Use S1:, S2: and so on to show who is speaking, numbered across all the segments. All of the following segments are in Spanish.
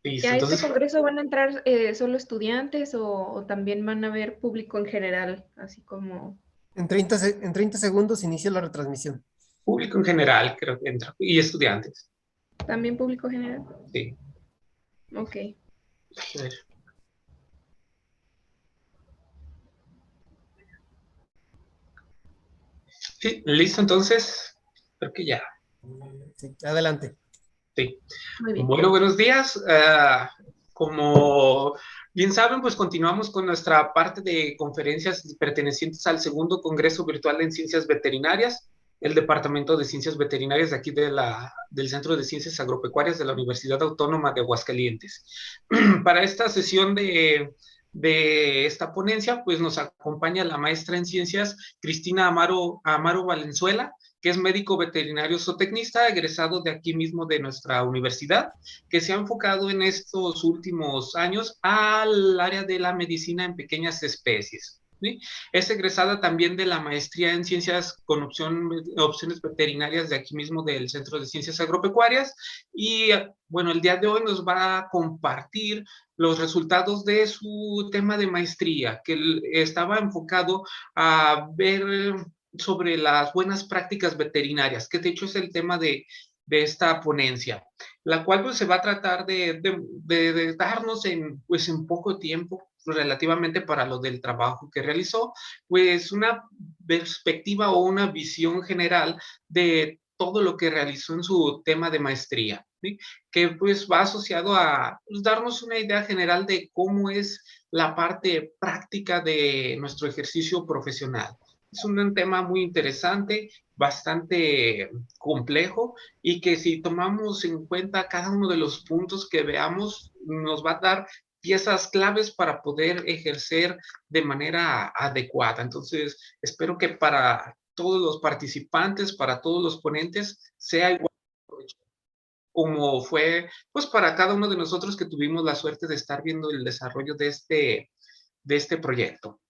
S1: ¿Y
S2: Listo,
S1: a este
S2: entonces
S1: congreso van a entrar solo estudiantes o también van a haber público en general, así como
S3: En 30 segundos inicia la retransmisión.
S2: público en general creo que entra, y estudiantes,
S1: también público general?
S2: sí.
S1: Ok.
S2: A ver. Sí, listo, entonces, creo que ya,
S3: Sí, adelante.
S2: sí.
S1: Muy bien.
S2: Bueno, buenos días. Como bien saben, pues continuamos con nuestra parte de conferencias pertenecientes al segundo Congreso Virtual en Ciencias Veterinarias, el Departamento de Ciencias Veterinarias de aquí del Centro de Ciencias Agropecuarias de la Universidad Autónoma de Aguascalientes. Para esta sesión de esta ponencia, pues nos acompaña la maestra en ciencias Cristina Amaro Valenzuela, que es médico veterinario zootecnista, egresado de aquí mismo de nuestra universidad, que se ha enfocado en estos últimos años al área de la medicina en pequeñas especies. ¿Sí? Es egresada también de la maestría en ciencias con opciones veterinarias de aquí mismo del Centro de Ciencias Agropecuarias y bueno, el día de hoy nos va a compartir los resultados de su tema de maestría, que estaba enfocado a ver sobre las buenas prácticas veterinarias, que de hecho es el tema de esta ponencia, la cual pues, se va a tratar de darnos pues, en poco tiempo, relativamente para lo del trabajo que realizó, pues una perspectiva o una visión general de todo lo que realizó en su tema de maestría, ¿sí? Que pues va asociado a pues, darnos una idea general de cómo es la parte práctica de nuestro ejercicio profesional. Es un tema muy interesante, bastante complejo y que si tomamos en cuenta cada uno de los puntos que veamos, nos va a dar piezas claves para poder ejercer de manera adecuada. Entonces, espero que para todos los participantes, para todos los ponentes, sea igual como fue, pues para cada uno de nosotros que tuvimos la suerte de estar viendo el desarrollo de este proyecto.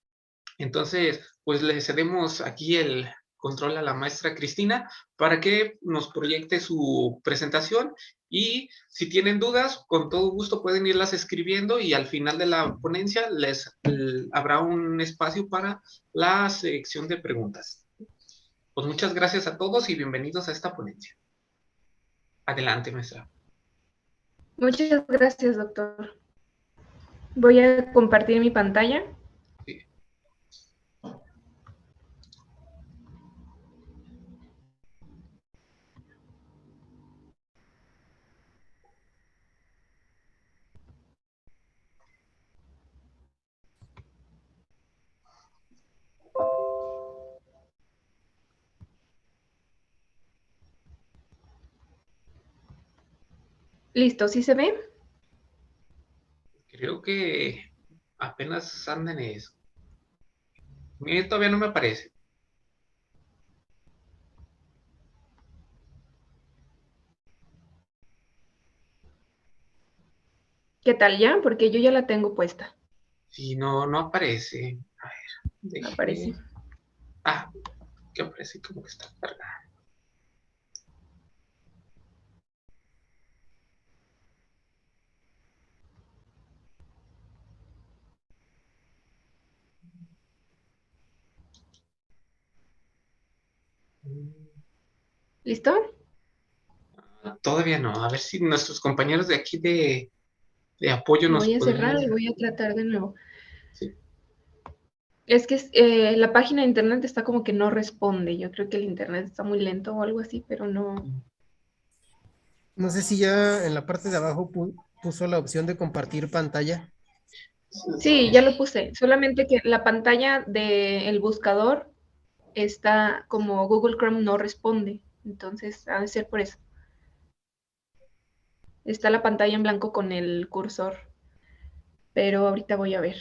S2: Entonces, pues le cedemos aquí el control a la maestra Cristina para que nos proyecte su presentación y si tienen dudas, con todo gusto pueden irlas escribiendo y al final de la ponencia habrá un espacio para la sección de preguntas. Pues muchas gracias a todos y bienvenidos a esta ponencia. Adelante, maestra.
S1: Muchas gracias, doctor. Voy a compartir mi pantalla.
S2: Sí.
S1: Listo, ¿sí se ve?
S2: Creo que apenas andan en eso. Mire, todavía no me aparece.
S1: ¿Qué tal ya? Porque yo ya la tengo puesta.
S2: Si no, no aparece. A ver,
S1: Aparece.
S2: déjeme. Ah, que aparece como que está cargado.
S1: ¿Listo?
S2: Todavía no. A ver si nuestros compañeros de aquí de apoyo
S1: Lo
S2: nos
S1: voy a cerrar y
S2: podrían.
S1: voy a tratar de nuevo.
S2: Sí.
S1: Es que la página de internet está como que no responde. Yo creo que el internet está muy lento o algo así, pero no.
S3: No sé si ya en la parte de abajo puso la opción de compartir pantalla.
S1: Sí, ya lo puse. Solamente que la pantalla del buscador está como Google Chrome no responde. Entonces, ha de ser por eso. Está la pantalla en blanco con el cursor. Pero ahorita voy a ver.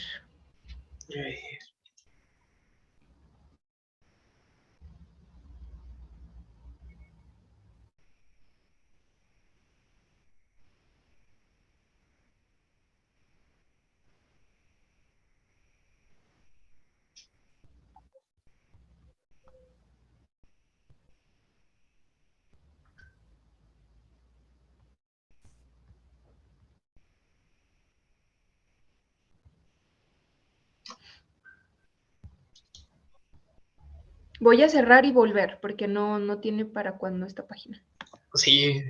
S1: Voy a cerrar y volver, porque no tiene para cuándo esta página.
S2: Sí.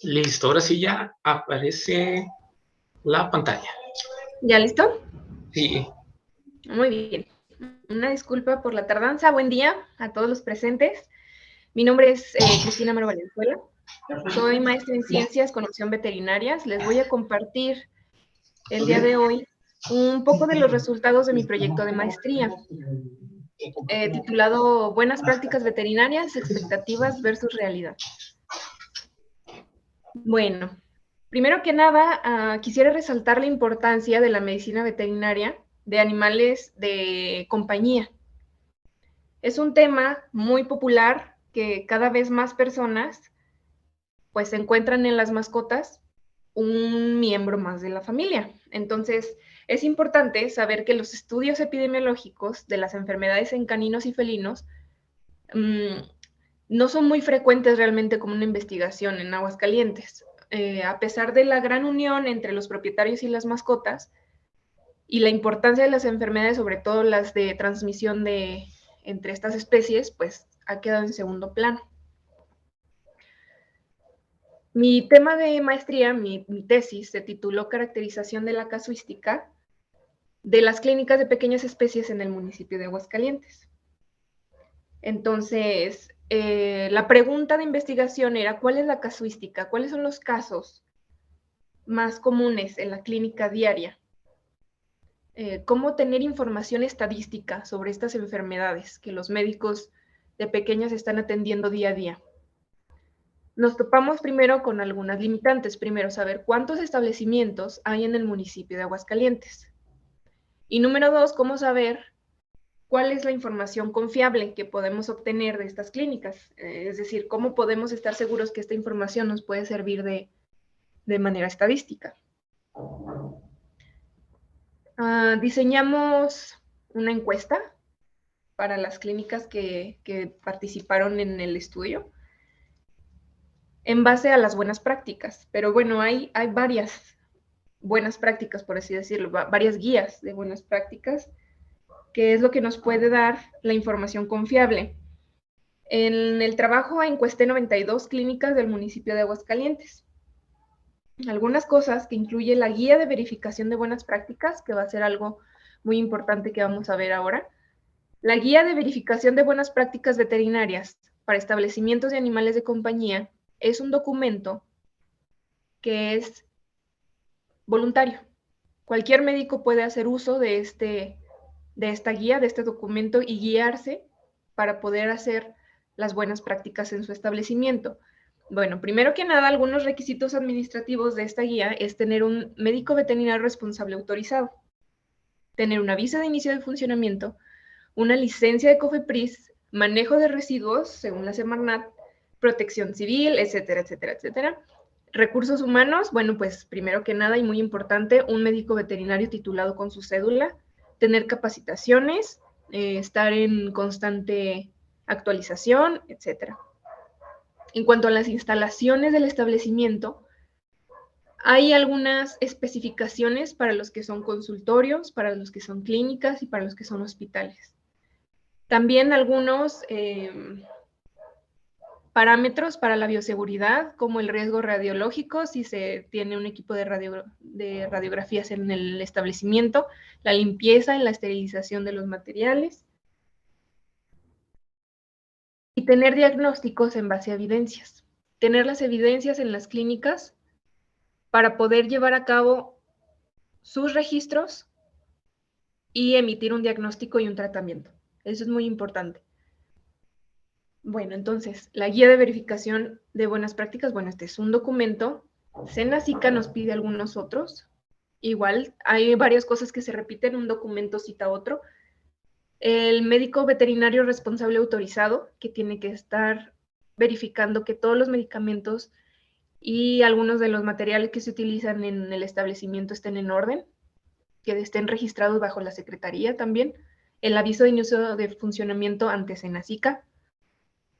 S2: Listo, ahora sí ya aparece la pantalla.
S1: ¿Ya listo?
S2: Sí.
S1: Muy bien. Una disculpa por la tardanza. Buen día a todos los presentes. Mi nombre es Cristina Maro Valenzuela. Soy maestra en Ciencias con opción veterinarias. Les voy a compartir el día de hoy un poco de los resultados de mi proyecto de maestría, titulado Buenas prácticas veterinarias, expectativas versus realidad. Bueno, primero que nada, quisiera resaltar la importancia de la medicina veterinaria de animales de compañía. Es un tema muy popular que cada vez más personas pues encuentran en las mascotas un miembro más de la familia. Entonces, es importante saber que los estudios epidemiológicos de las enfermedades en caninos y felinos no son muy frecuentes realmente como una investigación en Aguascalientes. A pesar de la gran unión entre los propietarios y las mascotas y la importancia de las enfermedades, sobre todo las de transmisión entre estas especies, pues ha quedado en segundo plano. Mi tema de maestría, mi tesis, se tituló Caracterización de la casuística de las clínicas de pequeñas especies en el municipio de Aguascalientes. Entonces, la pregunta de investigación era, ¿cuál es la casuística? ¿Cuáles son los casos más comunes en la clínica diaria? ¿Cómo tener información estadística sobre estas enfermedades que los médicos de pequeñas están atendiendo día a día? Nos topamos primero con algunas limitantes. Primero, saber cuántos establecimientos hay en el municipio de Aguascalientes. Y número dos, cómo saber cuál es la información confiable que podemos obtener de estas clínicas. Es decir, cómo podemos estar seguros que esta información nos puede servir de manera estadística. Diseñamos una encuesta para las clínicas que participaron en el estudio en base a las buenas prácticas. Pero bueno, hay varias buenas prácticas, por así decirlo, varias guías de buenas prácticas, que es lo que nos puede dar la información confiable. En el trabajo encuesté 92 clínicas del municipio de Aguascalientes. Algunas cosas que incluye la guía de verificación de buenas prácticas, que va a ser algo muy importante que vamos a ver ahora. La guía de verificación de buenas prácticas veterinarias para establecimientos de animales de compañía es un documento que es voluntario. Cualquier médico puede hacer uso de esta guía, de este documento y guiarse para poder hacer las buenas prácticas en su establecimiento. Bueno, primero que nada, algunos requisitos administrativos de esta guía es tener un médico veterinario responsable autorizado, tener un aviso de inicio de funcionamiento, una licencia de COFEPRIS, manejo de residuos según la Semarnat, protección civil, etcétera, etcétera, etcétera. Recursos humanos, bueno, pues primero que nada y muy importante, un médico veterinario titulado con su cédula, tener capacitaciones, estar en constante actualización, etcétera. En cuanto a las instalaciones del establecimiento, hay algunas especificaciones para los que son consultorios, para los que son clínicas y para los que son hospitales. También algunos parámetros para la bioseguridad, como el riesgo radiológico, si se tiene un equipo de radiografías en el establecimiento, la limpieza y la esterilización de los materiales, y tener diagnósticos en base a evidencias. Tener las evidencias en las clínicas para poder llevar a cabo sus registros y emitir un diagnóstico y un tratamiento. Eso es muy importante. Bueno, entonces, la guía de verificación de buenas prácticas, bueno, este es un documento. Senacica nos pide algunos otros. Igual, hay varias cosas que se repiten, un documento cita otro. El médico veterinario responsable autorizado, que tiene que estar verificando que todos los medicamentos y algunos de los materiales que se utilizan en el establecimiento estén en orden, que estén registrados bajo la Secretaría también. El aviso de inicio de funcionamiento ante Senacica,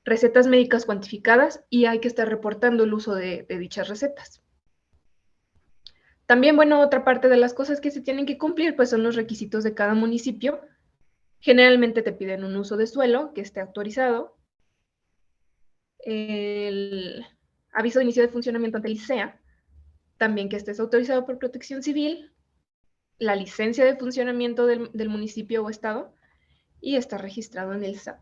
S1: recetas médicas cuantificadas y hay que estar reportando el uso de dichas recetas. También, bueno, otra parte de las cosas que se tienen que cumplir, pues son los requisitos de cada municipio. Generalmente te piden un uso de suelo que esté autorizado, el aviso de inicio de funcionamiento ante el ICEA, también que estés autorizado por Protección Civil, la licencia de funcionamiento del municipio o estado y está registrado en el SAT.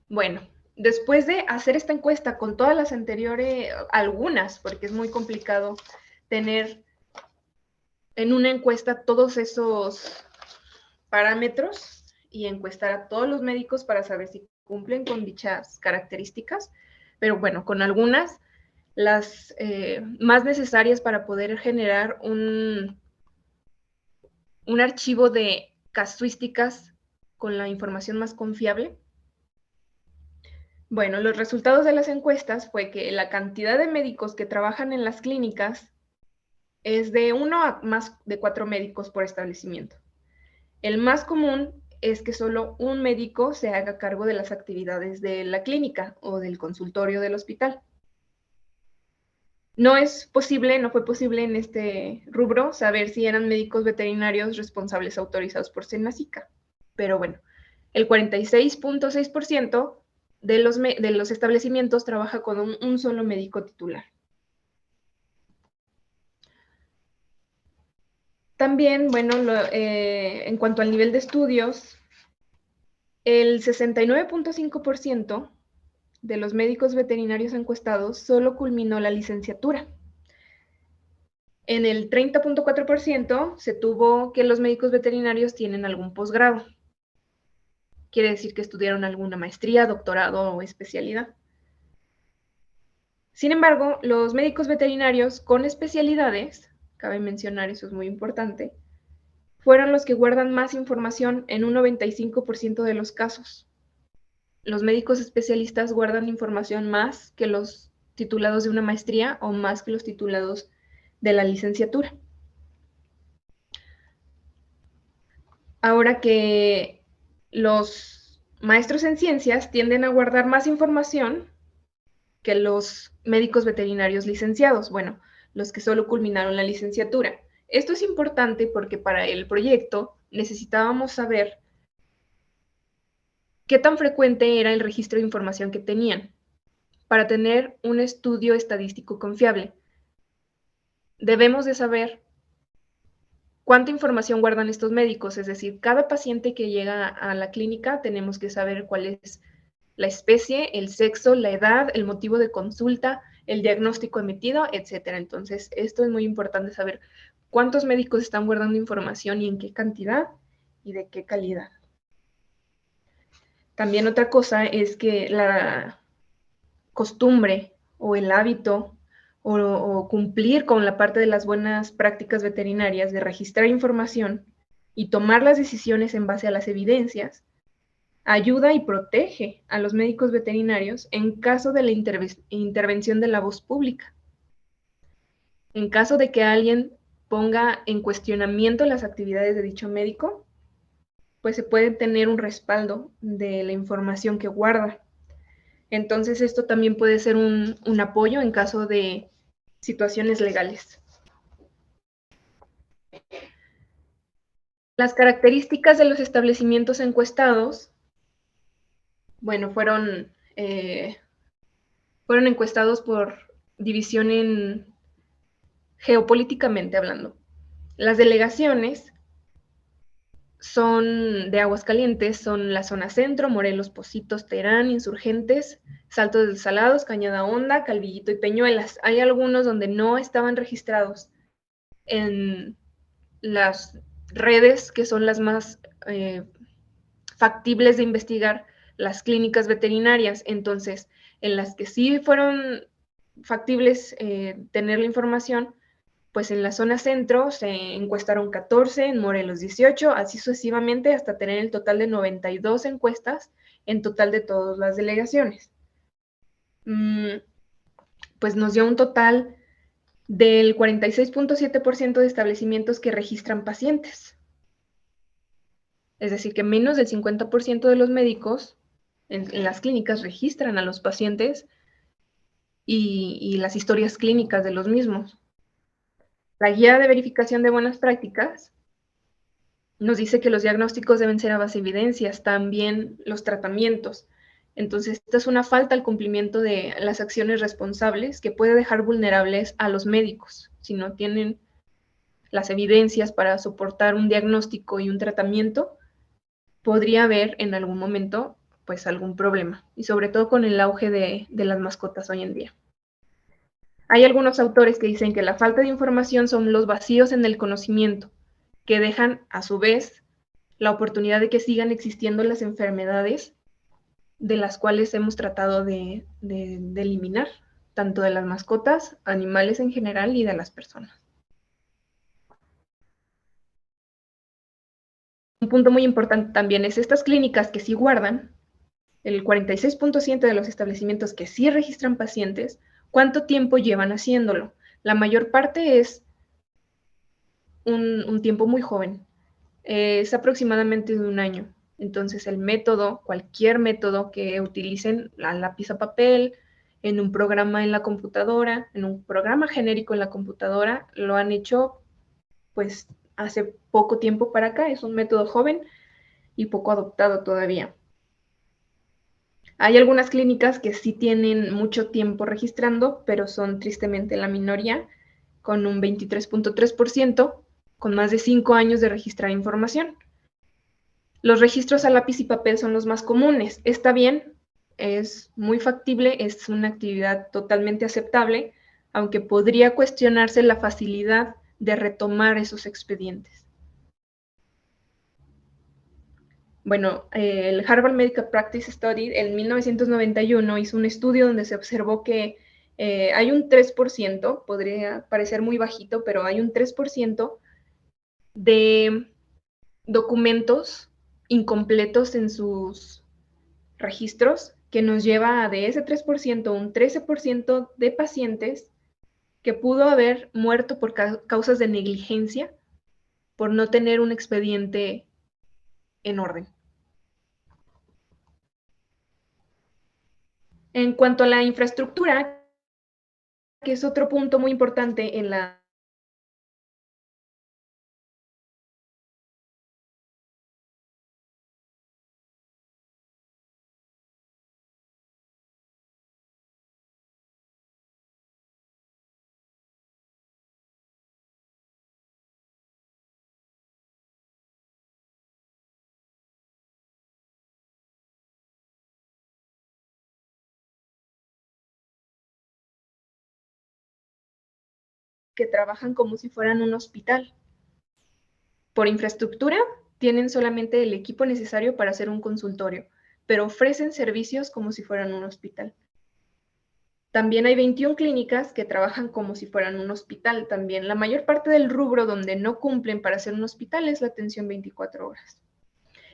S1: Bueno, después de hacer esta encuesta con todas las anteriores, algunas, porque es muy complicado tener en una encuesta todos esos parámetros y encuestar a todos los médicos para saber si cumplen con dichas características, pero bueno, con algunas, las más necesarias para poder generar un archivo de casuísticas con la información más confiable. Bueno, los resultados de las encuestas fue que la cantidad de médicos que trabajan en las clínicas es de 1 a más de 4 médicos por establecimiento. El más común es que solo un médico se haga cargo de las actividades de la clínica o del consultorio del hospital. No fue posible en este rubro saber si eran médicos veterinarios responsables autorizados por Senacica, pero bueno, el 46.6% de los establecimientos trabaja con un solo médico titular. También, bueno, en cuanto al nivel de estudios, el 69.5% de los médicos veterinarios encuestados solo culminó la licenciatura. En el 30.4% se tuvo que los médicos veterinarios tienen algún posgrado. Quiere decir que estudiaron alguna maestría, doctorado o especialidad. Sin embargo, los médicos veterinarios con especialidades, cabe mencionar, eso es muy importante, fueron los que guardan más información en un 95% de los casos. Los médicos especialistas guardan información más que los titulados de una maestría o más que los titulados de la licenciatura. Ahora que los maestros en ciencias tienden a guardar más información que los médicos veterinarios licenciados, bueno, los que solo culminaron la licenciatura. Esto es importante porque para el proyecto necesitábamos saber qué tan frecuente era el registro de información que tenían para tener un estudio estadístico confiable. Debemos de saber cuánta información guardan estos médicos, es decir, cada paciente que llega a la clínica tenemos que saber cuál es la especie, el sexo, la edad, el motivo de consulta, el diagnóstico emitido, etcétera. Entonces, esto es muy importante saber cuántos médicos están guardando información y en qué cantidad y de qué calidad. También otra cosa es que la costumbre o el hábito o cumplir con la parte de las buenas prácticas veterinarias de registrar información y tomar las decisiones en base a las evidencias ayuda y protege a los médicos veterinarios en caso de la intervención de la voz pública. En caso de que alguien ponga en cuestionamiento las actividades de dicho médico, pues se puede tener un respaldo de la información que guarda. Entonces, esto también puede ser un apoyo en caso de situaciones legales. Las características de los establecimientos encuestados, bueno, fueron encuestados por división geopolíticamente hablando. Las delegaciones son de Aguascalientes, son la zona centro, Morelos, Pocitos, Terán, Insurgentes, Saltos del Salados, Cañada Honda, Calvillito y Peñuelas. Hay algunos donde no estaban registrados en las redes que son las más factibles de investigar, las clínicas veterinarias. Entonces, en las que sí fueron factibles tener la información, pues en la zona centro se encuestaron 14, en Morelos 18, así sucesivamente hasta tener el total de 92 encuestas en total de todas las delegaciones. Pues nos dio un total del 46.7% de establecimientos que registran pacientes. Es decir, que menos del 50% de los médicos en las clínicas registran a los pacientes y las historias clínicas de los mismos. La guía de verificación de buenas prácticas nos dice que los diagnósticos deben ser a base de evidencias, también los tratamientos. Entonces, esta es una falta al cumplimiento de las acciones responsables que puede dejar vulnerables a los médicos si no tienen las evidencias para soportar un diagnóstico y un tratamiento. Podría haber en algún momento pues algún problema, y sobre todo con el auge de las mascotas hoy en día. Hay algunos autores que dicen que la falta de información son los vacíos en el conocimiento, que dejan a su vez la oportunidad de que sigan existiendo las enfermedades de las cuales hemos tratado de eliminar, tanto de las mascotas, animales en general y de las personas. Un punto muy importante también es estas clínicas que sí guardan, el 46.7% de los establecimientos que sí registran pacientes, ¿cuánto tiempo llevan haciéndolo? La mayor parte es un tiempo muy joven, es aproximadamente de un año. Entonces el método, cualquier método que utilicen, la lápiz a papel, en un programa en la computadora, en un programa genérico en la computadora, lo han hecho pues hace poco tiempo para acá, es un método joven y poco adoptado todavía. Hay algunas clínicas que sí tienen mucho tiempo registrando, pero son tristemente la minoría, con un 23.3%, con más de 5 años de registrar información. Los registros a lápiz y papel son los más comunes. Está bien, es muy factible, es una actividad totalmente aceptable, aunque podría cuestionarse la facilidad de retomar esos expedientes. Bueno, el Harvard Medical Practice Study en 1991 hizo un estudio donde se observó que hay un 3%, podría parecer muy bajito, pero hay un 3% de documentos incompletos en sus registros, que nos lleva a de ese 3%, un 13% de pacientes que pudo haber muerto por causas de negligencia, por no tener un expediente en orden. En cuanto a la infraestructura, que es otro punto muy importante en la que trabajan como si fueran un hospital. Por infraestructura, tienen solamente el equipo necesario para hacer un consultorio, pero ofrecen servicios como si fueran un hospital. También hay 21 clínicas que trabajan como si fueran un hospital. También la mayor parte del rubro donde no cumplen para ser un hospital es la atención 24 horas.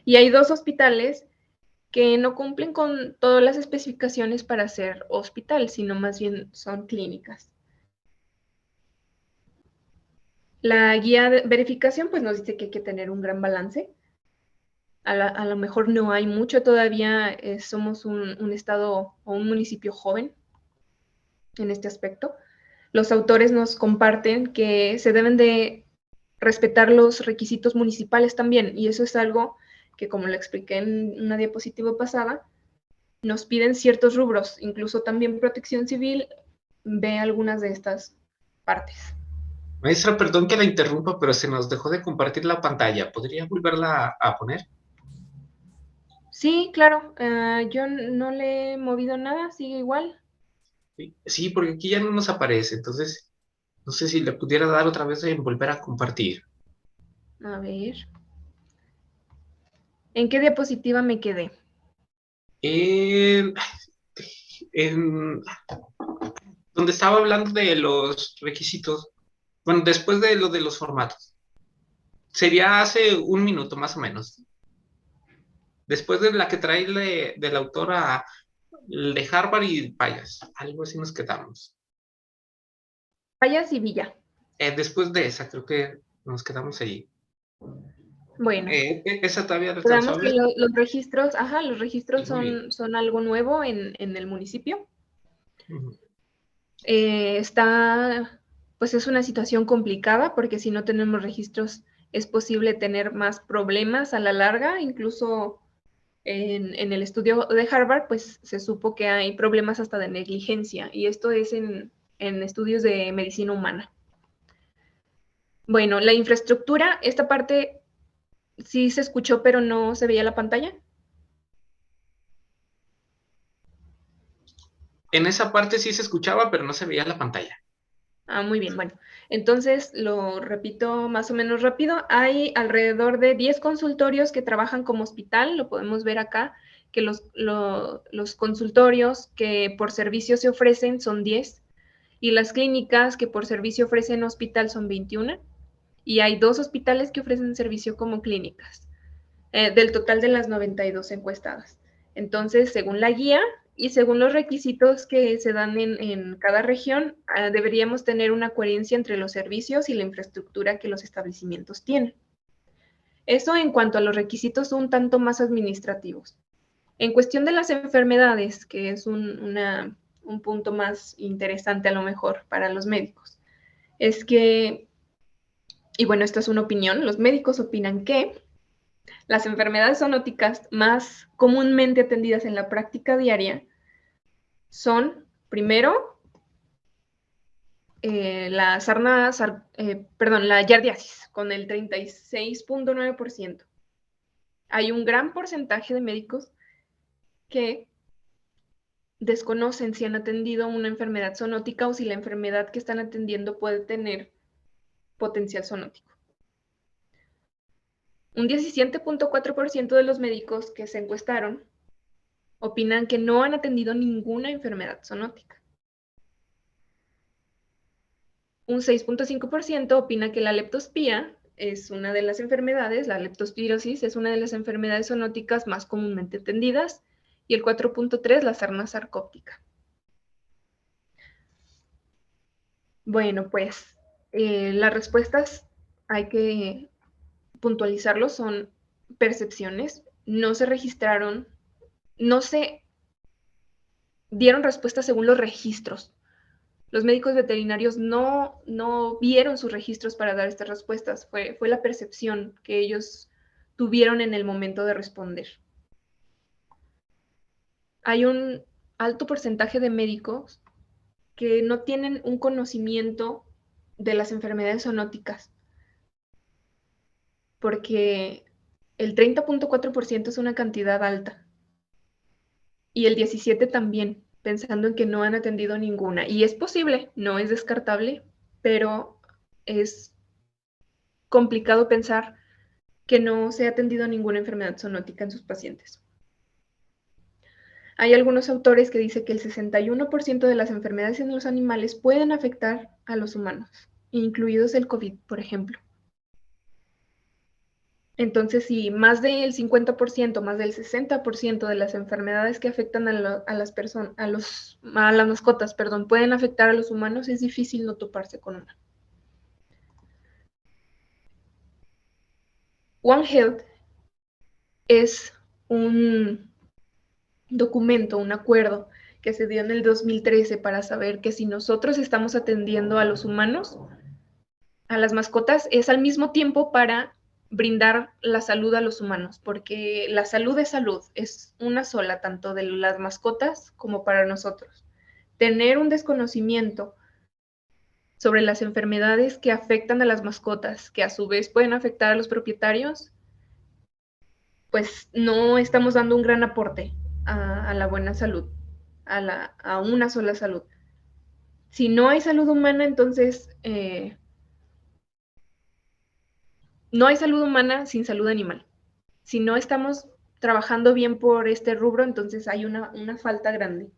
S1: Y hay 2 hospitales que no cumplen con todas las especificaciones para ser hospital, sino más bien son clínicas. La guía de verificación pues nos dice que hay que tener un gran balance. A lo mejor no hay mucho todavía, somos un estado o un municipio joven en este aspecto. Los autores nos comparten que se deben de respetar los requisitos municipales también, y eso es algo que, como lo expliqué en una diapositiva pasada, nos piden ciertos rubros, incluso también Protección Civil ve algunas de estas partes.
S2: Maestra, perdón que la interrumpa, pero se nos dejó de compartir la pantalla. ¿Podría volverla a poner?
S1: Sí, claro, yo no le he movido nada, sigue igual.
S2: Sí, porque aquí ya no nos aparece, entonces no sé si le pudiera dar otra vez en volver a compartir.
S1: A ver, ¿en qué diapositiva me quedé?
S2: En, en donde estaba hablando de los requisitos, bueno, después de lo de los formatos. Sería hace un minuto más o menos. Después de la que trae de la autora de Harvard y Payas. Algo así nos quedamos.
S1: Payas y Villa.
S2: Después de esa, creo que nos quedamos allí.
S1: Bueno,
S2: ¿Esa todavía alcanzó a
S1: veamos que
S2: ver?
S1: los registros, los registros
S2: Muy bien.
S1: son algo nuevo en el municipio.
S2: Ujú.
S1: Pues es una situación complicada porque si no tenemos registros es posible tener más problemas a la larga. Incluso en el estudio de Harvard, pues se supo que hay problemas hasta de negligencia, y esto es en estudios de medicina humana. Bueno, la infraestructura, esta parte sí se escuchó, pero no se veía la pantalla.
S2: En esa parte sí se escuchaba, pero no se veía la pantalla.
S1: Muy bien, bueno. Entonces, lo repito más o menos rápido. Hay alrededor de 10 consultorios que trabajan como hospital. Lo podemos ver acá, que los consultorios que por servicio se ofrecen son 10, y las clínicas que por servicio ofrecen hospital son 21. Y hay 2 hospitales que ofrecen servicio como clínicas, del total de las 92 encuestadas. Entonces, según la guía y según los requisitos que se dan en cada región, deberíamos tener una coherencia entre los servicios y la infraestructura que los establecimientos tienen. Eso en cuanto a los requisitos un tanto más administrativos. En cuestión de las enfermedades, que es un punto más interesante a lo mejor para los médicos, es que, y bueno, esta es una opinión, los médicos opinan que las enfermedades zoonóticas más comúnmente atendidas en la práctica diaria son, primero, la yardiasis, con el 36.9%. Hay un gran porcentaje de médicos que desconocen si han atendido una enfermedad zoonótica o si la enfermedad que están atendiendo puede tener potencial zoonótico. Un 17.4% de los médicos que se encuestaron opinan que no han atendido ninguna enfermedad zoonótica. Un 6.5% opina que la leptospira es una de las enfermedades, la leptospirosis es una de las enfermedades zoonóticas más comúnmente atendidas, y el 4.3% la sarna sarcóptica. Bueno, pues las respuestas hay que puntualizarlo, son percepciones, no se registraron, no se dieron respuestas según los registros. Los médicos veterinarios no vieron sus registros para dar estas respuestas, fue la percepción que ellos tuvieron en el momento de responder. Hay un alto porcentaje de médicos que no tienen un conocimiento de las enfermedades zoonóticas, porque el 30.4% es una cantidad alta, y el 17% también, pensando en que no han atendido ninguna. Y es posible, no es descartable, pero es complicado pensar que no se ha atendido ninguna enfermedad zoonótica en sus pacientes. Hay algunos autores que dicen que el 61% de las enfermedades en los animales pueden afectar a los humanos, incluidos el COVID, por ejemplo. Entonces, si más del 50%, más del 60% de las enfermedades que afectan a las personas, a las mascotas, perdón, pueden afectar a los humanos, es difícil no toparse con una. One Health es un documento, un acuerdo que se dio en el 2013 para saber que si nosotros estamos atendiendo a los humanos, a las mascotas, es al mismo tiempo para brindar la salud a los humanos, porque la salud es una sola, tanto de las mascotas como para nosotros. Tener un desconocimiento sobre las enfermedades que afectan a las mascotas, que a su vez pueden afectar a los propietarios, pues no estamos dando un gran aporte a la buena salud, a una sola salud. Si no hay salud humana, entonces no hay salud humana sin salud animal. Si no estamos trabajando bien por este rubro, entonces hay una falta grande.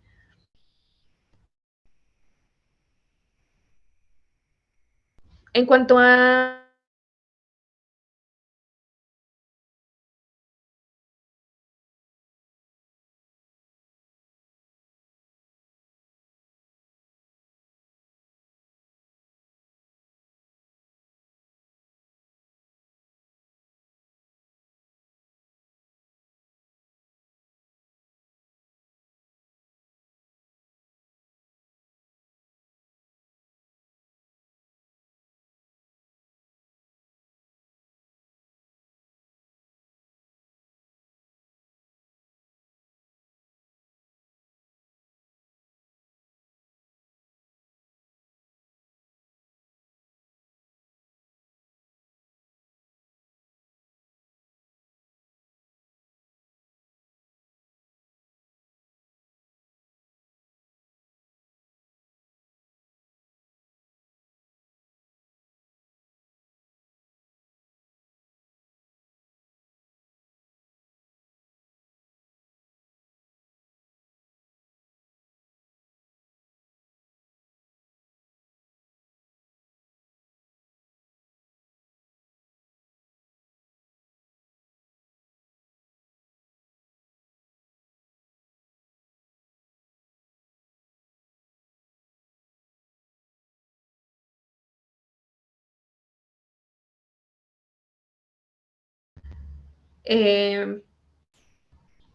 S1: En cuanto a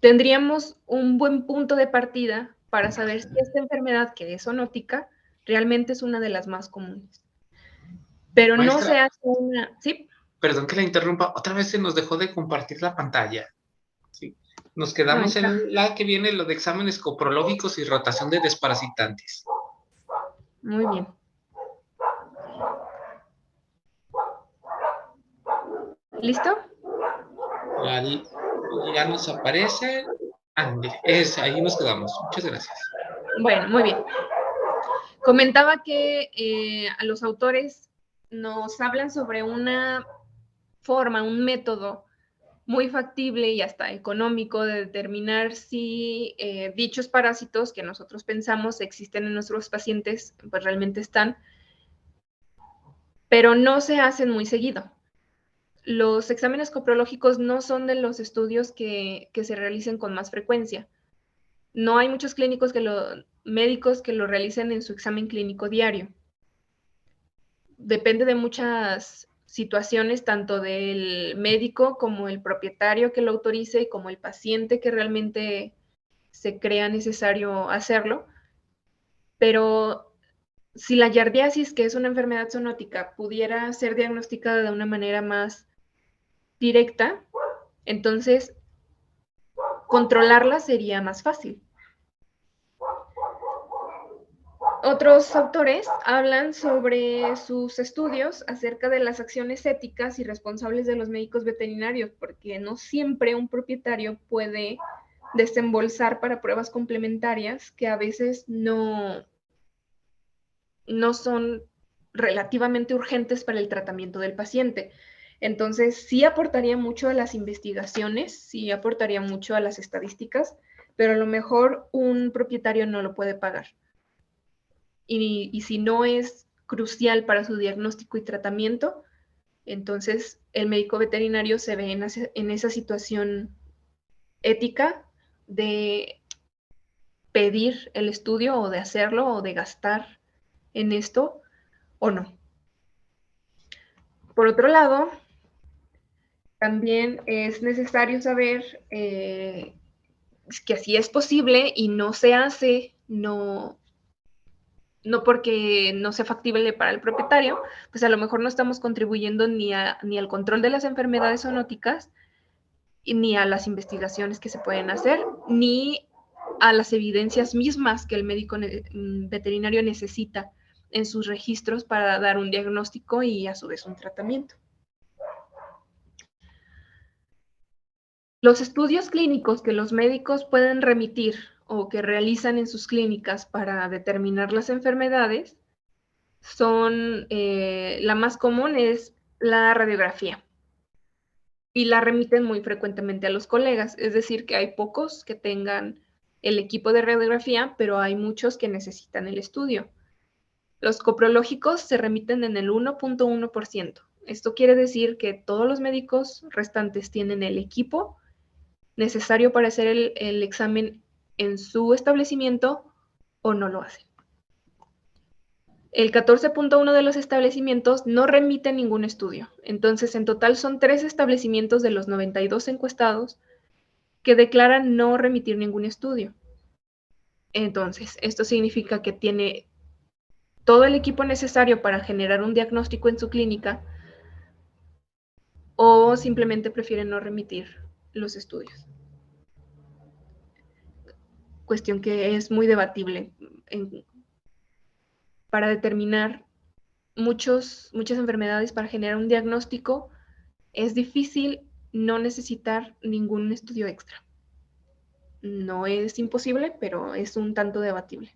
S1: tendríamos un buen punto de partida para saber si esta enfermedad, que es zoonótica, realmente es una de las más comunes. Pero no se hace una... ¿Sí?
S2: Perdón que la interrumpa, otra vez se nos dejó de compartir la pantalla. ¿Sí? Nos quedamos en la que viene lo de exámenes coprológicos y rotación de desparasitantes.
S1: Muy bien. ¿Listo?
S2: Ya nos aparece. Ahí nos quedamos. Muchas gracias.
S1: Bueno, muy bien. Comentaba que a los autores nos hablan sobre una forma, un método muy factible y hasta económico de determinar si dichos parásitos que nosotros pensamos existen en nuestros pacientes, pues realmente están, pero no se hacen muy seguido. Los exámenes coprológicos no son de los estudios que se realicen con más frecuencia. No hay muchos médicos que lo realicen en su examen clínico diario. Depende de muchas situaciones, tanto del médico como el propietario que lo autorice, como el paciente que realmente se crea necesario hacerlo. Pero si la yardiasis, que es una enfermedad zoonótica, pudiera ser diagnosticada de una manera más directa, entonces controlarla sería más fácil. Otros autores hablan sobre sus estudios acerca de las acciones éticas y responsables de los médicos veterinarios, porque no siempre un propietario puede desembolsar para pruebas complementarias que a veces no son relativamente urgentes para el tratamiento del paciente. Entonces, sí aportaría mucho a las investigaciones, sí aportaría mucho a las estadísticas, pero a lo mejor un propietario no lo puede pagar. Y si no es crucial para su diagnóstico y tratamiento, entonces el médico veterinario se ve en esa situación ética de pedir el estudio o de hacerlo o de gastar en esto o no. Por otro lado, también es necesario saber que así es posible y no se hace, no porque no sea factible para el propietario, pues a lo mejor no estamos contribuyendo ni al control de las enfermedades zoonóticas, ni a las investigaciones que se pueden hacer, ni a las evidencias mismas que el médico veterinario necesita en sus registros para dar un diagnóstico y a su vez un tratamiento. Los estudios clínicos que los médicos pueden remitir o que realizan en sus clínicas para determinar las enfermedades son, la más común es la radiografía y la remiten muy frecuentemente a los colegas, es decir, que hay pocos que tengan el equipo de radiografía, pero hay muchos que necesitan el estudio. Los coprológicos se remiten en el 1.1%. Esto quiere decir que todos los médicos restantes tienen el equipo necesario para hacer el examen en su establecimiento o no lo hacen. El 14.1 de los establecimientos no remite ningún estudio. Entonces, en total son 3 establecimientos de los 92 encuestados que declaran no remitir ningún estudio. Entonces, esto significa que tiene todo el equipo necesario para generar un diagnóstico en su clínica o simplemente prefieren no remitir los estudios. Cuestión que es muy debatible para determinar muchas enfermedades. Para generar un diagnóstico es difícil no necesitar ningún estudio extra. No es imposible, pero es un tanto debatible.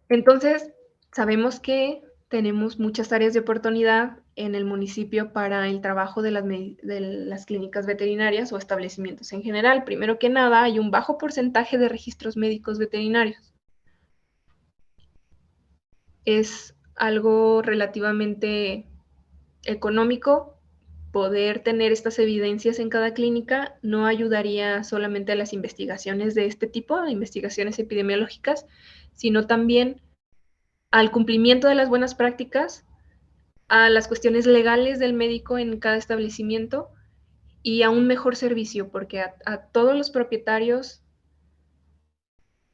S1: Entonces, sabemos que tenemos muchas áreas de oportunidad en el municipio para el trabajo de las clínicas veterinarias o establecimientos en general. Primero que nada, hay un bajo porcentaje de registros médicos veterinarios. Es algo relativamente económico poder tener estas evidencias en cada clínica. No ayudaría solamente a las investigaciones de este tipo, investigaciones epidemiológicas, sino también al cumplimiento de las buenas prácticas, a las cuestiones legales del médico en cada establecimiento y a un mejor servicio, porque a todos los propietarios,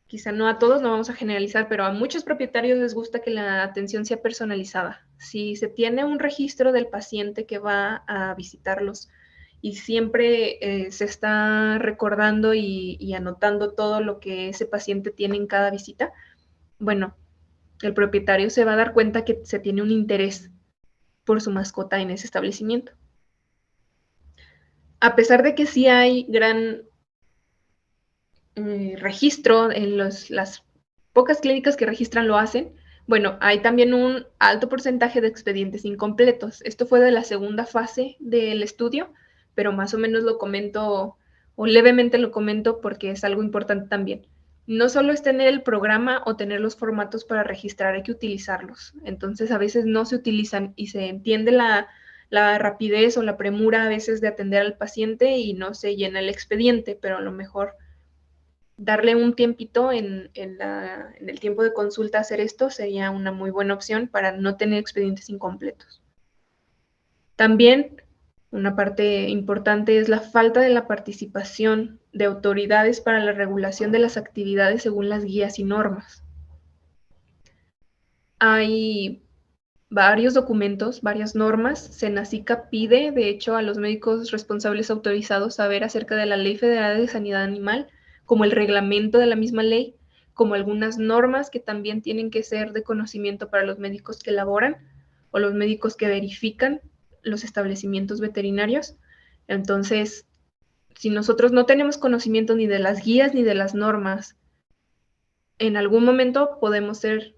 S1: quizá no a todos, no vamos a generalizar, pero a muchos propietarios les gusta que la atención sea personalizada. Si se tiene un registro del paciente que va a visitarlos y siempre se está recordando y anotando todo lo que ese paciente tiene en cada visita, bueno, el propietario se va a dar cuenta que se tiene un interés por su mascota en ese establecimiento. A pesar de que sí hay gran registro en las pocas clínicas que registran lo hacen, bueno, hay también un alto porcentaje de expedientes incompletos. Esto fue de la segunda fase del estudio, pero más o menos lo comento o levemente lo comento porque es algo importante también. No solo es tener el programa o tener los formatos para registrar, hay que utilizarlos. Entonces a veces no se utilizan y se entiende la rapidez o la premura a veces de atender al paciente y no se llena el expediente, pero a lo mejor darle un tiempito en el tiempo de consulta a hacer esto sería una muy buena opción para no tener expedientes incompletos. También una parte importante es la falta de la participación de autoridades para la regulación de las actividades según las guías y normas. Hay varios documentos, varias normas. Senacica pide, de hecho, a los médicos responsables autorizados saber acerca de la Ley Federal de Sanidad Animal, como el reglamento de la misma ley, como algunas normas que también tienen que ser de conocimiento para los médicos que elaboran o los médicos que verifican los establecimientos veterinarios. Entonces, si nosotros no tenemos conocimiento ni de las guías ni de las normas, en algún momento podemos ser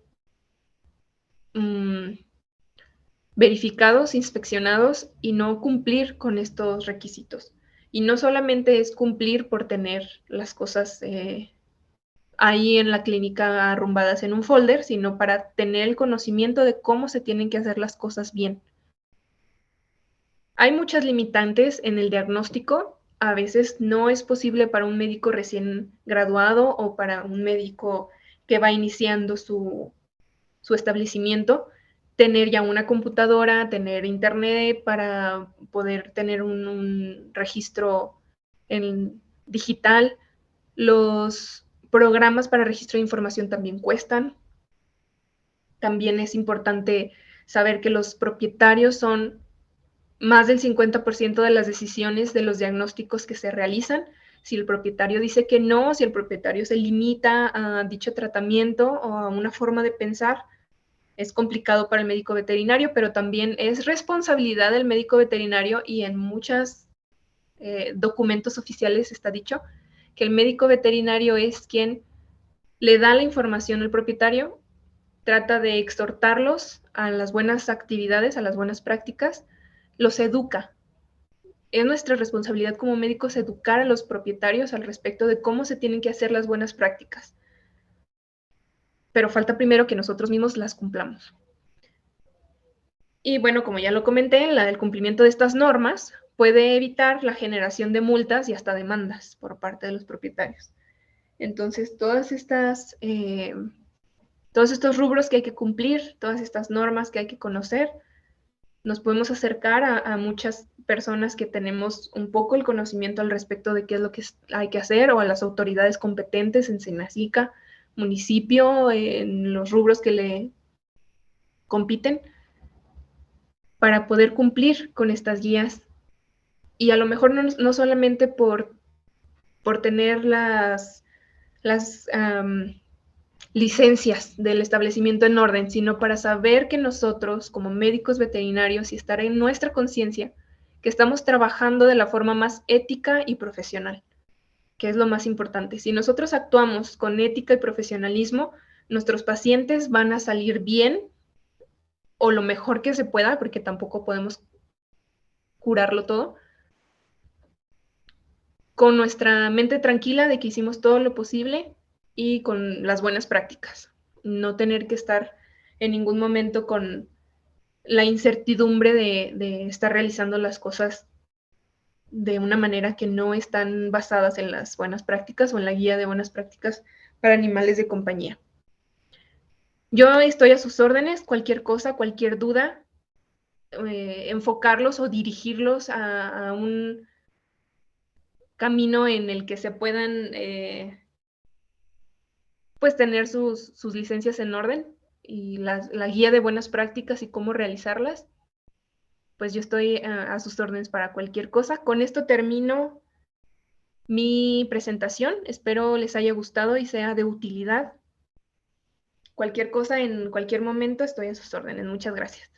S1: verificados, inspeccionados y no cumplir con estos requisitos. Y no solamente es cumplir por tener las cosas ahí en la clínica arrumbadas en un folder, sino para tener el conocimiento de cómo se tienen que hacer las cosas bien. Hay muchas limitantes en el diagnóstico. A veces no es posible para un médico recién graduado o para un médico que va iniciando su establecimiento tener ya una computadora, tener internet para poder tener un registro en digital. Los programas para registro de información también cuestan. También es importante saber que los propietarios son más del 50% de las decisiones de los diagnósticos que se realizan. Si el propietario dice que no, si el propietario se limita a dicho tratamiento o a una forma de pensar, es complicado para el médico veterinario, pero también es responsabilidad del médico veterinario y en muchos documentos oficiales está dicho que el médico veterinario es quien le da la información al propietario, trata de exhortarlos a las buenas actividades, a las buenas prácticas, los educa. Es nuestra responsabilidad como médicos educar a los propietarios al respecto de cómo se tienen que hacer las buenas prácticas. Pero falta primero que nosotros mismos las cumplamos. Y bueno, como ya lo comenté, el cumplimiento de estas normas puede evitar la generación de multas y hasta demandas por parte de los propietarios. Entonces, todos estos rubros que hay que cumplir, todas estas normas que hay que conocer, nos podemos acercar a muchas personas que tenemos un poco el conocimiento al respecto de qué es lo que hay que hacer, o a las autoridades competentes en Senacica, municipio, en los rubros que le compiten, para poder cumplir con estas guías. Y a lo mejor no solamente por tener las licencias del establecimiento en orden, sino para saber que nosotros, como médicos veterinarios, y estar en nuestra conciencia, que estamos trabajando de la forma más ética y profesional, que es lo más importante. Si nosotros actuamos con ética y profesionalismo, nuestros pacientes van a salir bien o lo mejor que se pueda, porque tampoco podemos curarlo todo, con nuestra mente tranquila de que hicimos todo lo posible y con las buenas prácticas. No tener que estar en ningún momento con la incertidumbre de estar realizando las cosas de una manera que no están basadas en las buenas prácticas o en la guía de buenas prácticas para animales de compañía. Yo estoy a sus órdenes, cualquier cosa, cualquier duda, enfocarlos o dirigirlos a un camino en el que se puedan pues tener sus licencias en orden y la guía de buenas prácticas y cómo realizarlas, pues yo estoy a sus órdenes para cualquier cosa. Con esto termino mi presentación. Espero les haya gustado y sea de utilidad. Cualquier cosa en cualquier momento estoy a sus órdenes. Muchas gracias.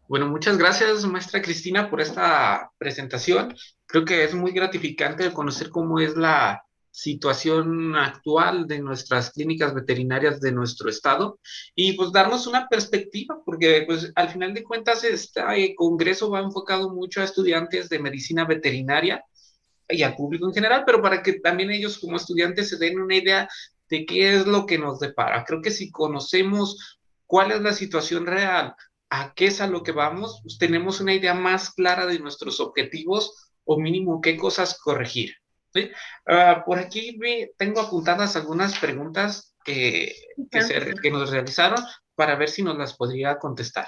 S2: Bueno, muchas gracias, maestra Cristina, por esta presentación. Creo que es muy gratificante conocer cómo es la situación actual de nuestras clínicas veterinarias de nuestro estado y pues darnos una perspectiva, porque pues al final de cuentas este congreso va enfocado mucho a estudiantes de medicina veterinaria y al público en general, pero para que también ellos como estudiantes se den una idea de qué es lo que nos depara. Creo que si conocemos cuál es la situación real, a qué es a lo que vamos, pues tenemos una idea más clara de nuestros objetivos o mínimo qué cosas corregir. ¿Sí? Por aquí tengo apuntadas algunas preguntas
S1: Claro que sí.
S2: que nos realizaron para ver si nos las podría contestar.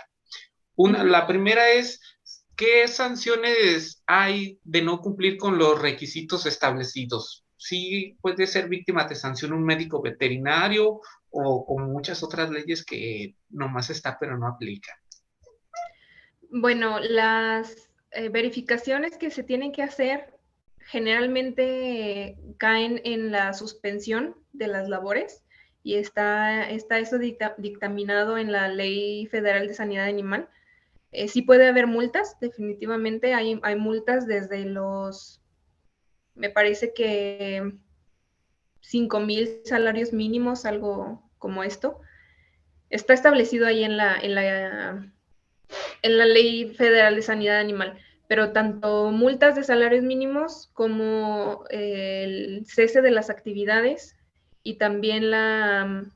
S1: Ujú.
S2: La primera es, ¿qué sanciones hay de no cumplir con los requisitos establecidos? Sí, puede ser víctima de sanción un médico veterinario o con muchas otras leyes que nomás está pero no aplica.
S1: Bueno, las verificaciones que se tienen que hacer generalmente caen en la suspensión de las labores y está eso dictaminado en la Ley Federal de Sanidad Animal. Sí puede haber multas, definitivamente hay multas desde me parece que 5,000 salarios mínimos, algo como esto. Está establecido ahí en la Ley Federal de Sanidad Animal, pero tanto multas de salarios mínimos como el cese de las actividades y también la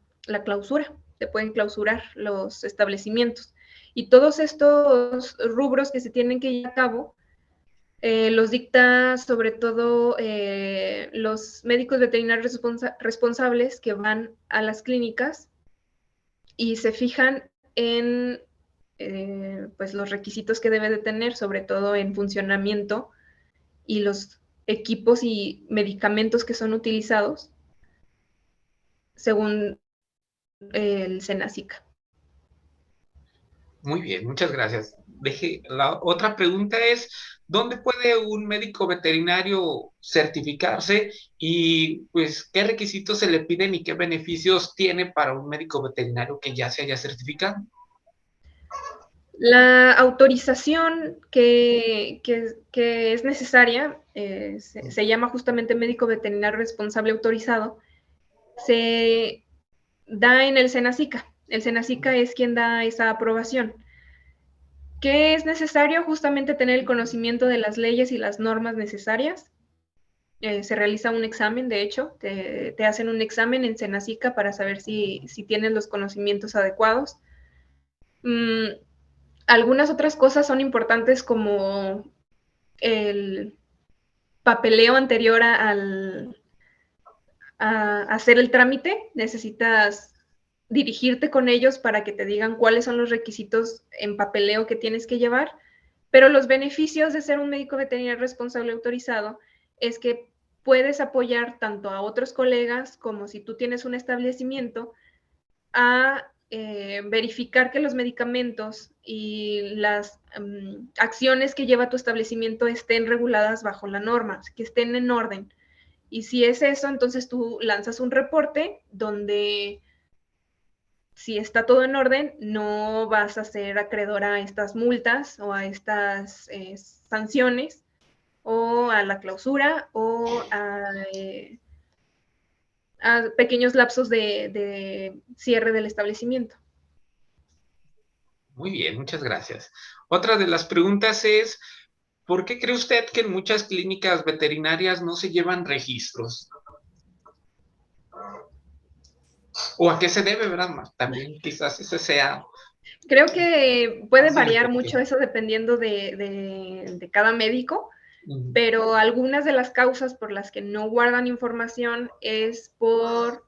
S1: clausura. Se pueden clausurar los establecimientos. Y todos estos rubros que se tienen que llevar a cabo los dicta sobre todo los médicos veterinarios responsables que van a las clínicas y se fijan en pues los requisitos que debe de tener, sobre todo en funcionamiento y los equipos y medicamentos que son utilizados según el Senacica.
S2: Muy bien, muchas gracias. La otra pregunta es, ¿dónde puede un médico veterinario certificarse y pues qué requisitos se le piden y qué beneficios tiene para un médico veterinario que ya se haya certificado?
S1: La autorización que es necesaria se llama justamente médico veterinario responsable autorizado, se da en el Senacica. El Senacica es quien da esa aprobación. ¿Qué es necesario? Justamente tener el conocimiento de las leyes y las normas necesarias. Se realiza un examen, de hecho, te hacen un examen en Senacica para saber si tienes los conocimientos adecuados. Algunas otras cosas son importantes como el papeleo anterior a hacer el trámite. Necesitas dirigirte con ellos para que te digan cuáles son los requisitos en papeleo que tienes que llevar, pero los beneficios de ser un médico veterinario responsable autorizado es que puedes apoyar tanto a otros colegas como si tú tienes un establecimiento a verificar que los medicamentos y las acciones que lleva tu establecimiento estén reguladas bajo la norma, que estén en orden. Y si es eso, entonces tú lanzas un reporte donde si está todo en orden, no vas a ser acreedora a estas multas o a estas sanciones o a la clausura o a pequeños lapsos de cierre del establecimiento.
S2: Muy bien, muchas gracias. Otra de las preguntas es, ¿por qué cree usted que en muchas clínicas veterinarias no se llevan registros? ¿O a qué se debe, verdad? También quizás ese sea...
S1: Creo que puede variar
S2: ¿por qué?
S1: mucho eso dependiendo de cada médico, pero algunas de las causas por las que no guardan información es por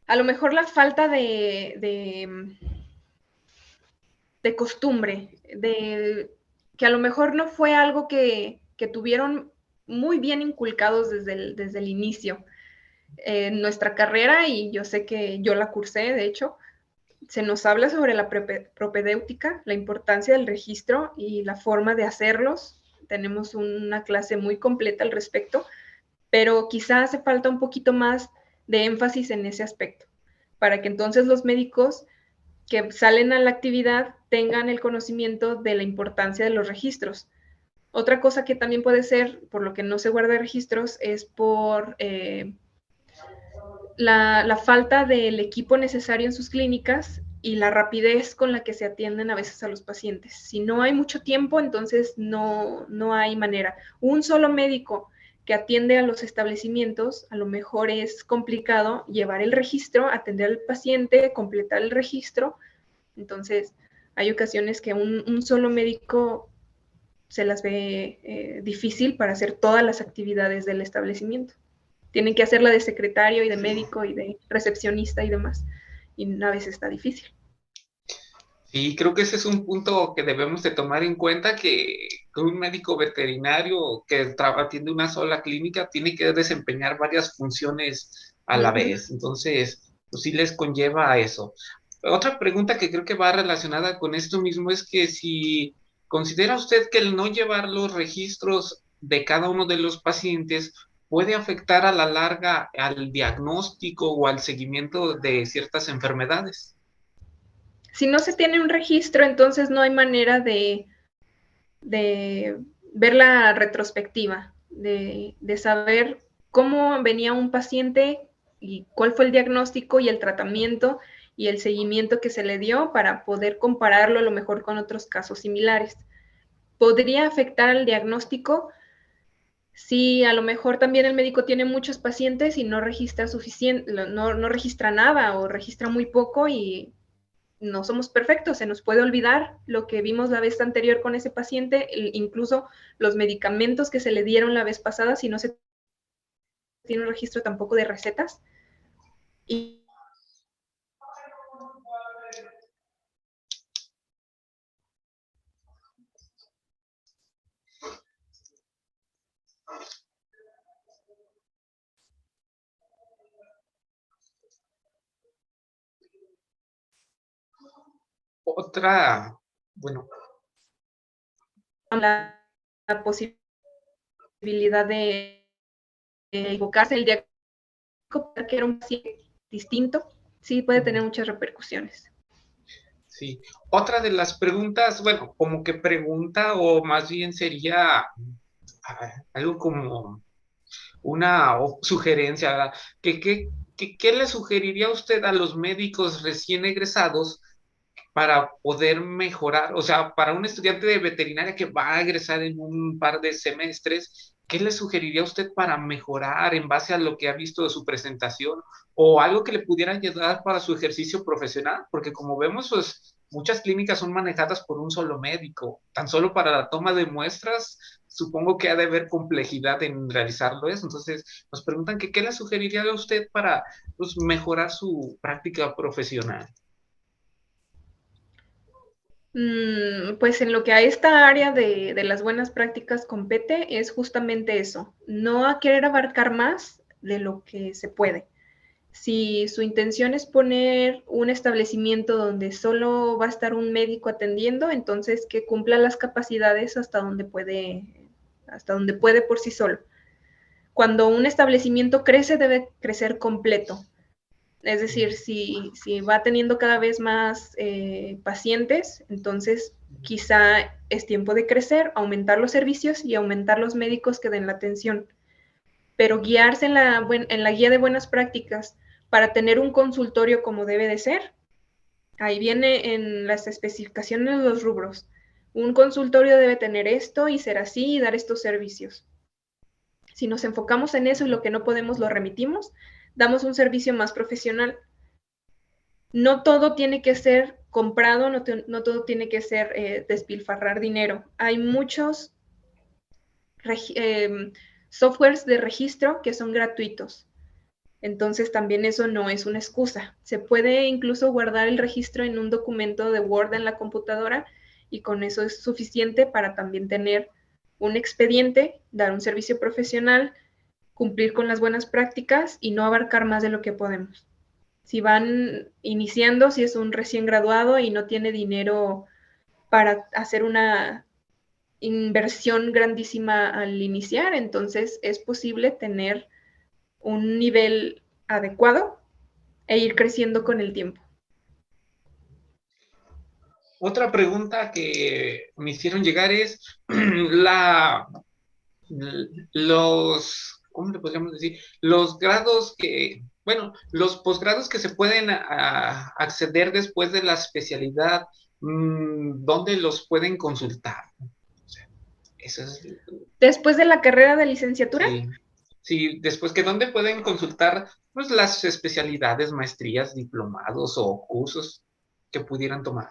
S1: a lo mejor la falta de costumbre, de que a lo mejor no fue algo que tuvieron muy bien inculcados desde el inicio. En nuestra carrera, y yo sé que yo la cursé, de hecho, se nos habla sobre la propedéutica, la importancia del registro y la forma de hacerlos. Tenemos una clase muy completa al respecto, pero quizá hace falta un poquito más de énfasis en ese aspecto, para que entonces los médicos que salen a la actividad tengan el conocimiento de la importancia de los registros. Otra cosa que también puede ser, por lo que no se guarda registros, es por la falta del equipo necesario en sus clínicas y la rapidez con la que se atienden a veces a los pacientes. Si no hay mucho tiempo, entonces no hay manera. Un solo médico que atiende a los establecimientos, a lo mejor es complicado llevar el registro, atender al paciente, completar el registro. Entonces, hay ocasiones que un solo médico se las ve difícil para hacer todas las actividades del establecimiento. Tienen que hacerla de secretario y de médico y de recepcionista y demás. Y a veces está difícil.
S2: Sí, creo que ese es un punto que debemos de tomar en cuenta, que un médico veterinario que atiende una sola clínica tiene que desempeñar varias funciones a la vez. Entonces, pues sí les conlleva a eso. Otra pregunta que creo que va relacionada con esto mismo es que si considera usted que el no llevar los registros de cada uno de los pacientes puede afectar a la larga al diagnóstico o al seguimiento de ciertas enfermedades.
S1: Si no se tiene un registro, entonces no hay manera de ver la retrospectiva, de saber cómo venía un paciente y cuál fue el diagnóstico y el tratamiento y el seguimiento que se le dio para poder compararlo a lo mejor con otros casos similares. ¿Podría afectar al diagnóstico? Sí, a lo mejor también el médico tiene muchos pacientes y no registra suficiente, no registra nada o registra muy poco y no somos perfectos, se nos puede olvidar lo que vimos la vez anterior con ese paciente, incluso los medicamentos que se le dieron la vez pasada, si no se tiene un registro tampoco de recetas. Y
S2: Otra, bueno,
S1: la posibilidad de equivocarse el diagnóstico que era un paciente distinto, sí puede tener muchas repercusiones.
S2: sí. Otra de las preguntas, bueno, como que pregunta o más bien sería algo como una sugerencia, ¿verdad? ¿Qué le sugeriría a usted a los médicos recién egresados para poder mejorar? O sea, para un estudiante de veterinaria que va a egresar en un par de semestres, ¿qué le sugeriría a usted para mejorar en base a lo que ha visto de su presentación o algo que le pudiera ayudar para su ejercicio profesional? Porque como vemos, pues muchas clínicas son manejadas por un solo médico, tan solo para la toma de muestras. Supongo que ha de haber complejidad en realizarlo eso. Entonces, nos preguntan que qué le sugeriría a usted para, pues, mejorar su práctica profesional.
S1: Pues en lo que a esta área de las buenas prácticas compete es justamente eso, no a querer abarcar más de lo que se puede. Si su intención es poner un establecimiento donde solo va a estar un médico atendiendo, entonces que cumpla las capacidades hasta donde puede por sí solo. Cuando un establecimiento crece, debe crecer completo. Es decir, si va teniendo cada vez más pacientes, entonces quizá es tiempo de crecer, aumentar los servicios y aumentar los médicos que den la atención. Pero guiarse en la guía de buenas prácticas para tener un consultorio como debe de ser, ahí viene en las especificaciones de los rubros. Un consultorio debe tener esto y ser así y dar estos servicios. Si nos enfocamos en eso y lo que no podemos lo remitimos, damos un servicio más profesional. No todo tiene que ser comprado, no todo tiene que ser despilfarrar dinero. Hay muchos softwares de registro que son gratuitos. Entonces también eso no es una excusa. Se puede incluso guardar el registro en un documento de Word en la computadora y con eso es suficiente para también tener un expediente, dar un servicio profesional, cumplir con las buenas prácticas y no abarcar más de lo que podemos. Si van iniciando, si es un recién graduado y no tiene dinero para hacer una inversión grandísima al iniciar, entonces es posible tener un nivel adecuado e ir creciendo con el tiempo.
S2: Otra pregunta que me hicieron llegar es ¿cómo le podríamos decir? Los grados bueno, los posgrados que se pueden acceder después de la especialidad, ¿dónde los pueden consultar? O sea, eso es.
S1: Después de la carrera de licenciatura,
S2: Sí, sí, después que dónde pueden consultar, pues, las especialidades, maestrías, diplomados o cursos que pudieran tomar.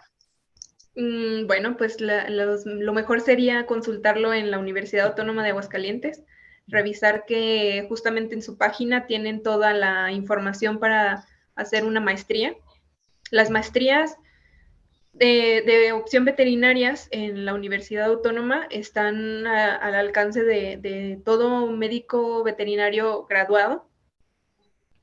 S1: bueno, pues lo mejor sería consultarlo en la Universidad Autónoma de Aguascalientes, revisar que justamente en su página tienen toda la información para hacer una maestría. Las maestrías de opción veterinarias en la Universidad Autónoma están al alcance de todo médico veterinario graduado.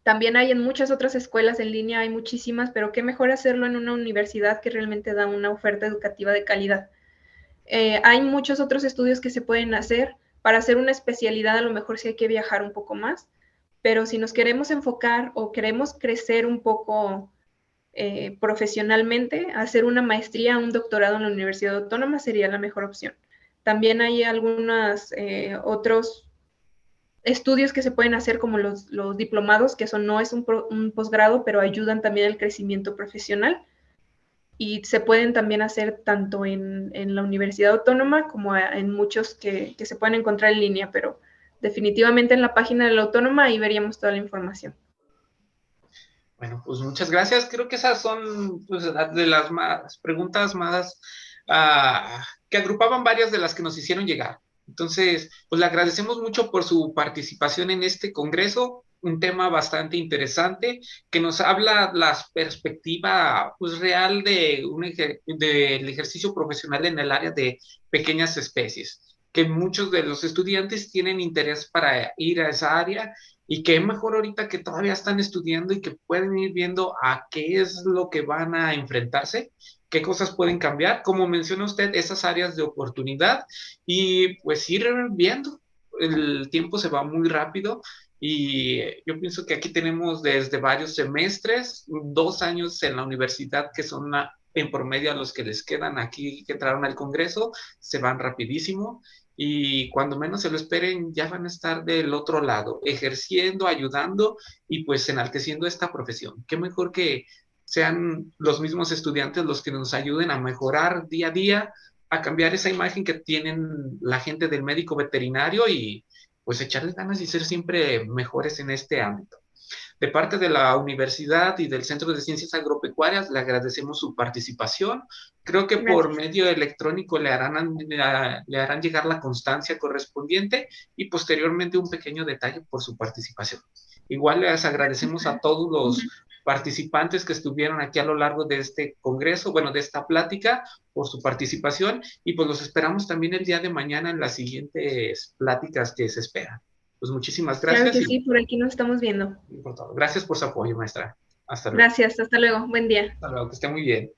S1: También hay en muchas otras escuelas en línea, hay muchísimas, pero qué mejor hacerlo en una universidad que realmente da una oferta educativa de calidad. Hay muchos otros estudios que se pueden hacer. Para hacer una especialidad a lo mejor sí hay que viajar un poco más, pero si nos queremos enfocar o queremos crecer un poco profesionalmente, hacer una maestría, un doctorado en la Universidad Autónoma sería la mejor opción. También hay algunos otros estudios que se pueden hacer como los diplomados, que eso no es un posgrado, pero ayudan también al crecimiento profesional. Y se pueden también hacer tanto en la Universidad Autónoma como en muchos que se pueden encontrar en línea, pero definitivamente en la página de la Autónoma ahí veríamos toda la información.
S2: Bueno, pues muchas gracias. Creo que esas son pues, de las preguntas más que agrupaban varias de las que nos hicieron llegar. Entonces, pues le agradecemos mucho por su participación en este congreso, un tema bastante interesante que nos habla la perspectiva pues, real de del ejercicio profesional en el área de pequeñas especies, que muchos de los estudiantes tienen interés para ir a esa área y que mejor ahorita que todavía están estudiando y que pueden ir viendo a qué es lo que van a enfrentarse, qué cosas pueden cambiar, como menciona usted, esas áreas de oportunidad y pues ir viendo. El tiempo se va muy rápido y yo pienso que aquí tenemos desde varios semestres, 2 años en la universidad que son en promedio a los que les quedan aquí que entraron al Congreso, se van rapidísimo y cuando menos se lo esperen ya van a estar del otro lado, ejerciendo, ayudando y pues enalteciendo esta profesión. Qué mejor que sean los mismos estudiantes los que nos ayuden a mejorar día a día, a cambiar esa imagen que tienen la gente del médico veterinario y pues echarles ganas y ser siempre mejores en este ámbito. De parte de la universidad y del Centro de Ciencias Agropecuarias, le agradecemos su participación. Creo que por
S1: Gracias.
S2: medio electrónico le harán llegar la constancia correspondiente y posteriormente un pequeño detalle por su participación. Igual les agradecemos a todos los participantes que estuvieron aquí a lo largo de este congreso, bueno, de esta plática, por su participación y pues los esperamos también el día de mañana en las siguientes pláticas que se esperan. Pues muchísimas
S1: Claro
S2: gracias
S1: que sí, por aquí nos estamos viendo.
S2: y por todo. Gracias por su apoyo, maestra. Hasta luego.
S1: Gracias, hasta luego, buen día.
S2: Hasta luego, que esté muy bien.